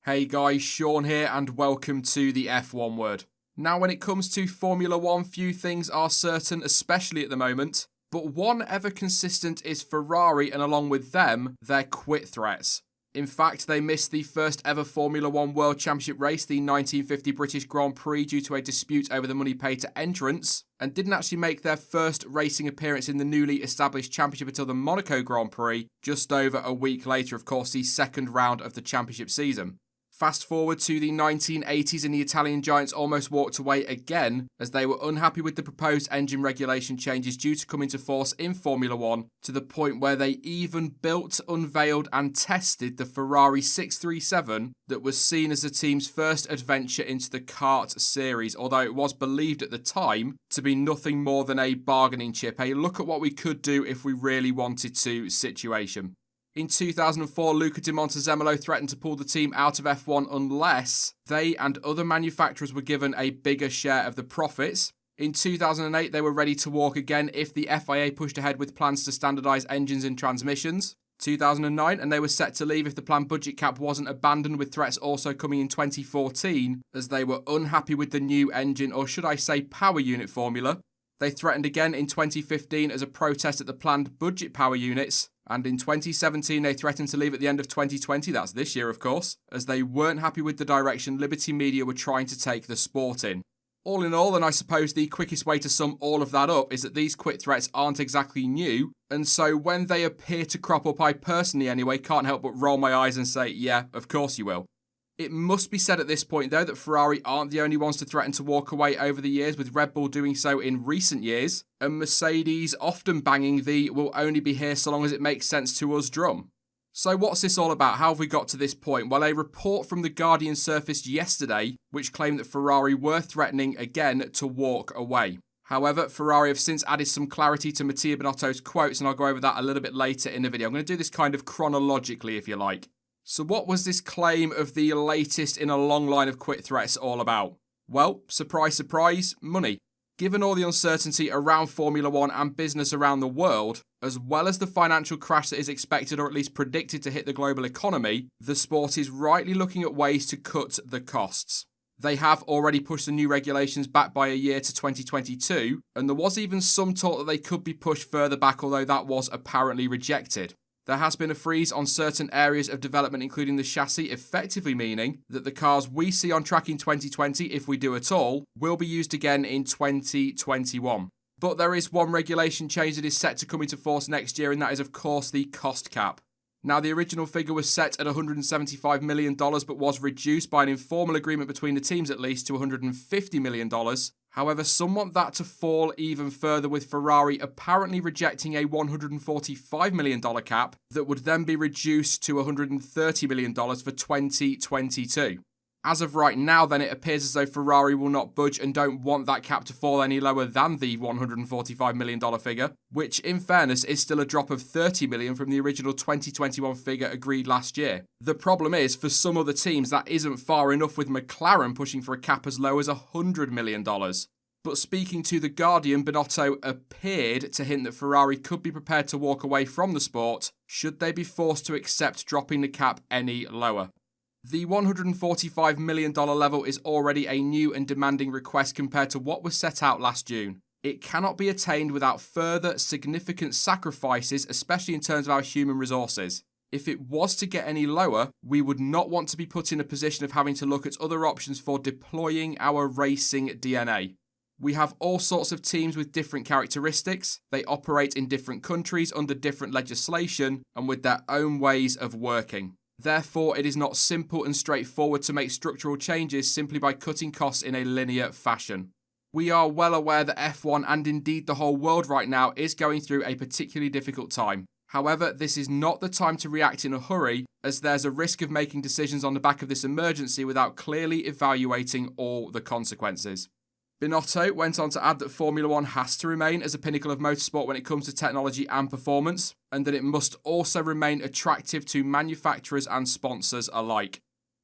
Hey guys, Sean here and welcome to the F1 Word. Now when it comes to Formula 1, few things are certain, especially at the moment, but one ever consistent is Ferrari and along with them, their quit threats. In fact, they missed the first ever Formula 1 World Championship race, the 1950 British Grand Prix, due to a dispute over the money paid to entrants, and didn't actually make their first racing appearance in the newly established championship until the Monaco Grand Prix, just over a week later, of course, the second round of the championship season. Fast forward to the 1980s and the Italian giants almost walked away again as they were unhappy with the proposed engine regulation changes due to come into force in Formula 1 to the point where they even built, unveiled and tested the Ferrari 637 that was seen as the team's first adventure into the kart series, although it was believed at the time to be nothing more than a bargaining chip, a look at what we could do if we really wanted to situation. In 2004, Luca Di Montezemolo threatened to pull the team out of F1 unless they and other manufacturers were given a bigger share of the profits. In 2008, they were ready to walk again if the FIA pushed ahead with plans to standardise engines and transmissions. 2009, and they were set to leave if the planned budget cap wasn't abandoned, with threats also coming in 2014 as they were unhappy with the new engine, or should I say power unit formula. They threatened again in 2015 as a protest at the planned budget power units. And in 2017, they threatened to leave at the end of 2020, that's this year of course, as they weren't happy with the direction Liberty Media were trying to take the sport in. All in all, and I suppose the quickest way to sum all of that up is that these quit threats aren't exactly new, and so when they appear to crop up, I personally anyway can't help but roll my eyes and say, yeah, of course you will. It must be said at this point, though, that Ferrari aren't the only ones to threaten to walk away over the years, with Red Bull doing so in recent years, and Mercedes often banging the "will only be here so long as it makes sense to us" drum. So what's this all about? How have we got to this point? Well, a report from The Guardian surfaced yesterday, which claimed that Ferrari were threatening again to walk away. However, Ferrari have since added some clarity to Mattia Binotto's quotes, and I'll go over that a little bit later in the video. I'm going to do this kind of chronologically, if you like. So what was this claim of the latest in a long line of quit threats all about? Well, surprise, surprise, money. Given all the uncertainty around Formula 1 and business around the world, as well as the financial crash that is expected or at least predicted to hit the global economy, the sport is rightly looking at ways to cut the costs. They have already pushed the new regulations back by a year to 2022, and there was even some talk that they could be pushed further back, although that was apparently rejected. There has been a freeze on certain areas of development, including the chassis, effectively meaning that the cars we see on track in 2020, if we do at all, will be used again in 2021. But there is one regulation change that is set to come into force next year, and that is, of course, the cost cap. Now, the original figure was set at $175 million, but was reduced by an informal agreement between the teams at least to $150 million. However, some want that to fall even further, with Ferrari apparently rejecting a $145 million cap that would then be reduced to $130 million for 2022. As of right now, then, it appears as though Ferrari will not budge and don't want that cap to fall any lower than the $145 million figure, which, in fairness, is still a drop of $30 million from the original 2021 figure agreed last year. The problem is, for some other teams, that isn't far enough, with McLaren pushing for a cap as low as $100 million. But speaking to The Guardian, Binotto appeared to hint that Ferrari could be prepared to walk away from the sport should they be forced to accept dropping the cap any lower. The $145 million level is already a new and demanding request compared to what was set out last June. It cannot be attained without further significant sacrifices, especially in terms of our human resources. If it was to get any lower, we would not want to be put in a position of having to look at other options for deploying our racing DNA. We have all sorts of teams with different characteristics. They operate in different countries under different legislation and with their own ways of working. Therefore, it is not simple and straightforward to make structural changes simply by cutting costs in a linear fashion. We are well aware that F1 and indeed the whole world right now is going through a particularly difficult time. However, this is not the time to react in a hurry, as there's a risk of making decisions on the back of this emergency without clearly evaluating all the consequences. Binotto went on to add that Formula 1 has to remain as a pinnacle of motorsport when it comes to technology and performance, and that it must also remain attractive to manufacturers and sponsors alike.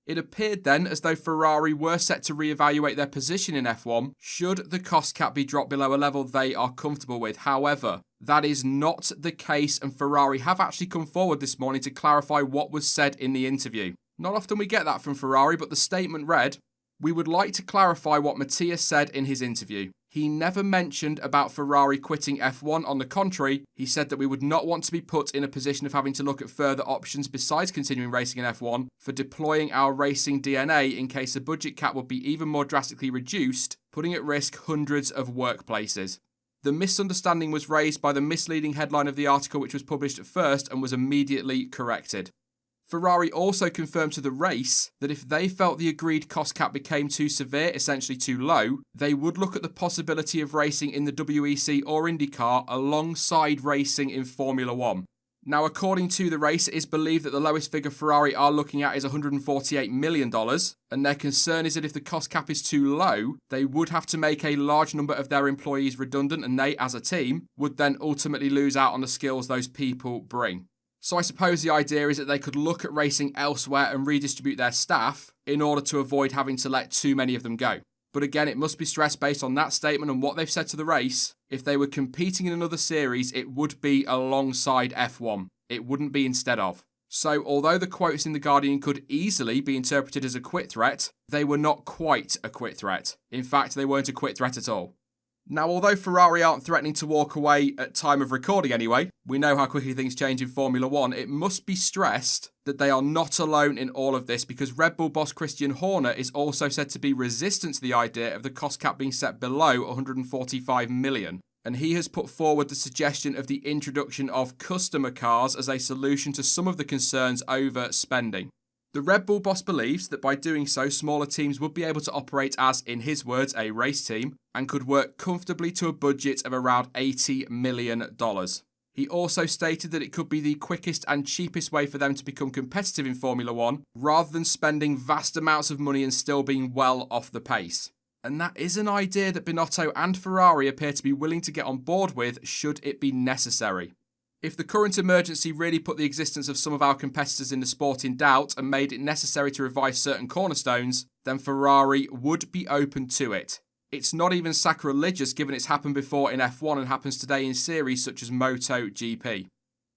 It appeared then as though Ferrari were set to reevaluate their position in F1 should the cost cap be dropped below a level they are comfortable with. However, that is not the case, and Ferrari have actually come forward this morning to clarify what was said in the interview. Not often we get that from Ferrari, but the statement read, "We would like to clarify what Mattia said in his interview. He never mentioned about Ferrari quitting F1. On the contrary, he said that we would not want to be put in a position of having to look at further options besides continuing racing in F1 for deploying our racing DNA in case the budget cap would be even more drastically reduced, putting at risk hundreds of workplaces." The misunderstanding was raised by the misleading headline of the article, which was published at first and was immediately corrected. Ferrari also confirmed to the race that if they felt the agreed cost cap became too severe, essentially too low, they would look at the possibility of racing in the WEC or IndyCar alongside racing in Formula 1. Now, according to the race, it is believed that the lowest figure Ferrari are looking at is $148 million, and their concern is that if the cost cap is too low, they would have to make a large number of their employees redundant, and they, as a team, would then ultimately lose out on the skills those people bring. So I suppose the idea is that they could look at racing elsewhere and redistribute their staff in order to avoid having to let too many of them go. But again, it must be stressed based on that statement and what they've said to the race, if they were competing in another series, it would be alongside F1. It wouldn't be instead of. So although the quotes in The Guardian could easily be interpreted as a quit threat, they were not quite a quit threat. In fact, they weren't a quit threat at all. Now, although Ferrari aren't threatening to walk away at time of recording anyway, we know how quickly things change in Formula 1, it must be stressed that they are not alone in all of this, because Red Bull boss Christian Horner is also said to be resistant to the idea of the cost cap being set below 145 million. And he has put forward the suggestion of the introduction of customer cars as a solution to some of the concerns over spending. The Red Bull boss believes that by doing so, smaller teams would be able to operate as, in his words, a race team, and could work comfortably to a budget of around $80 million. He also stated that it could be the quickest and cheapest way for them to become competitive in Formula 1, rather than spending vast amounts of money and still being well off the pace. And that is an idea that Binotto and Ferrari appear to be willing to get on board with, should it be necessary. If the current emergency really put the existence of some of our competitors in the sport in doubt and made it necessary to revise certain cornerstones, then Ferrari would be open to it. It's not even sacrilegious given it's happened before in F1 and happens today in series such as MotoGP.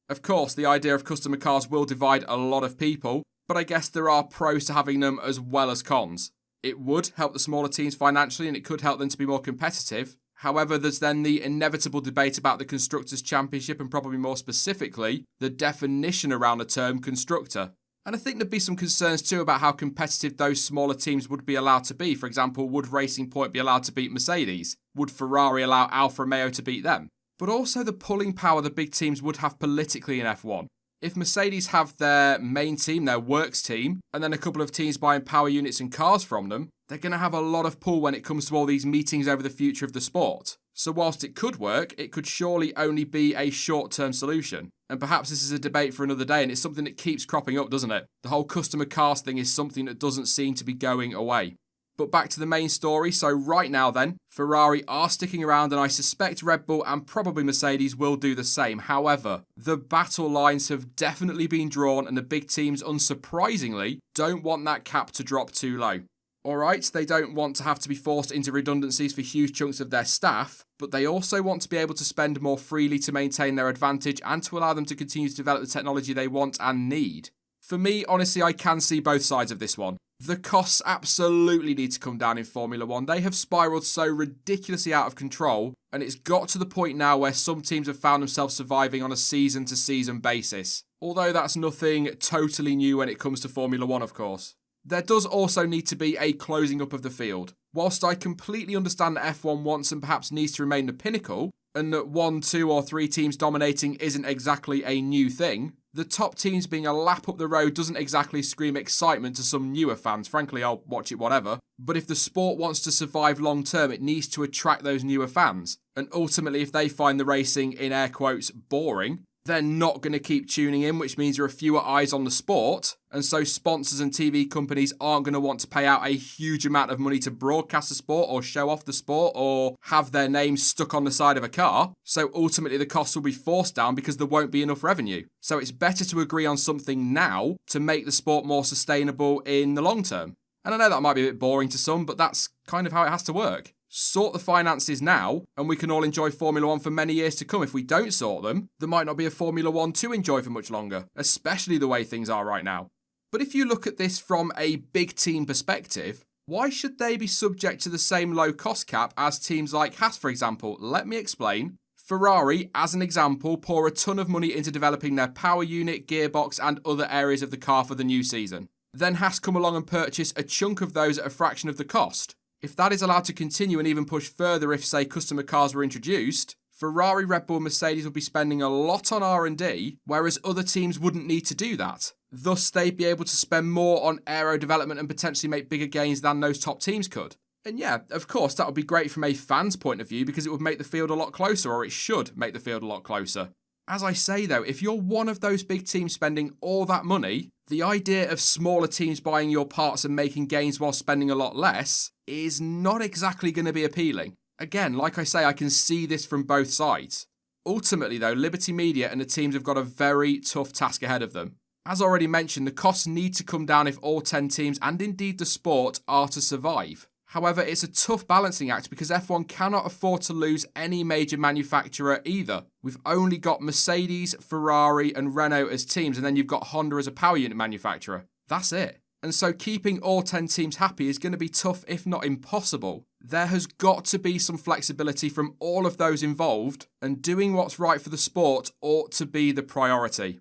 Of course, the idea of customer cars will divide a lot of people, but I guess there are pros to having them as well as cons. It would help the smaller teams financially and it could help them to be more competitive. However, there's then the inevitable debate about the Constructors' Championship and probably more specifically, the definition around the term constructor. And I think there'd be some concerns too about how competitive those smaller teams would be allowed to be. For example, would Racing Point be allowed to beat Mercedes? Would Ferrari allow Alfa Romeo to beat them? But also the pulling power the big teams would have politically in F1. If Mercedes have their main team, their works team, and then a couple of teams buying power units and cars from them, they're going to have a lot of pull when it comes to all these meetings over the future of the sport. So whilst it could work, it could surely only be a short-term solution. And perhaps this is a debate for another day, and it's something that keeps cropping up, doesn't it? The whole customer cars thing is something that doesn't seem to be going away. But back to the main story, so right now then, Ferrari are sticking around and I suspect Red Bull and probably Mercedes will do the same. However, the battle lines have definitely been drawn and the big teams, unsurprisingly, don't want that cap to drop too low. Alright, they don't want to have to be forced into redundancies for huge chunks of their staff, but they also want to be able to spend more freely to maintain their advantage and to allow them to continue to develop the technology they want and need. For me, honestly, I can see both sides of this one. The costs absolutely need to come down in Formula 1. They have spiralled so ridiculously out of control, and it's got to the point now where some teams have found themselves surviving on a season-to-season basis. Although that's nothing totally new when it comes to Formula 1, of course. There does also need to be a closing up of the field. Whilst I completely understand that F1 wants and perhaps needs to remain the pinnacle, and that 1, 2 or 3 teams dominating isn't exactly a new thing, the top teams being a lap up the road doesn't exactly scream excitement to some newer fans. Frankly, I'll watch it whatever. But if the sport wants to survive long term, it needs to attract those newer fans. And ultimately, if they find the racing, in air quotes, boring, they're not going to keep tuning in, which means there are fewer eyes on the sport. And so sponsors and TV companies aren't going to want to pay out a huge amount of money to broadcast the sport or show off the sport or have their names stuck on the side of a car. So ultimately the costs will be forced down because there won't be enough revenue. So it's better to agree on something now to make the sport more sustainable in the long term. And I know that might be a bit boring to some, but that's kind of how it has to work. Sort the finances now, and we can all enjoy Formula 1 for many years to come. If we don't sort them, there might not be a Formula 1 to enjoy for much longer, especially the way things are right now. But if you look at this from a big team perspective, why should they be subject to the same low cost cap as teams like Haas, for example? Let me explain. Ferrari, as an example, pour a ton of money into developing their power unit, gearbox and other areas of the car for the new season. Then Haas come along and purchase a chunk of those at a fraction of the cost. If that is allowed to continue and even push further if, say, customer cars were introduced, Ferrari, Red Bull, Mercedes would be spending a lot on R&D, whereas other teams wouldn't need to do that. Thus, they'd be able to spend more on aero development and potentially make bigger gains than those top teams could. And yeah, of course, that would be great from a fan's point of view because it would make the field a lot closer, or it should make the field a lot closer. As I say though, if you're one of those big teams spending all that money, the idea of smaller teams buying your parts and making gains while spending a lot less is not exactly going to be appealing. Again, like I say, I can see this from both sides. Ultimately though, Liberty Media and the teams have got a very tough task ahead of them. As already mentioned, the costs need to come down if all 10 teams and indeed the sport are to survive. However, it's a tough balancing act because F1 cannot afford to lose any major manufacturer either. We've only got Mercedes, Ferrari and Renault as teams, and then you've got Honda as a power unit manufacturer. That's it. And so keeping all 10 teams happy is going to be tough, if not impossible. There has got to be some flexibility from all of those involved, and doing what's right for the sport ought to be the priority.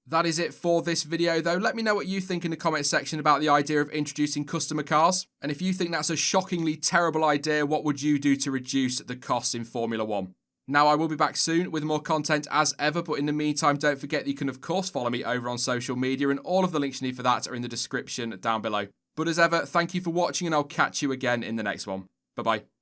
That is it for this video though. Let me know what you think in the comment section about the idea of introducing customer cars. And if you think that's a shockingly terrible idea, what would you do to reduce the costs in Formula 1? Now, I will be back soon with more content as ever, but in the meantime, don't forget that you can of course follow me over on social media, and all of the links you need for that are in the description down below. But as ever, thank you for watching and I'll catch you again in the next one. Bye bye.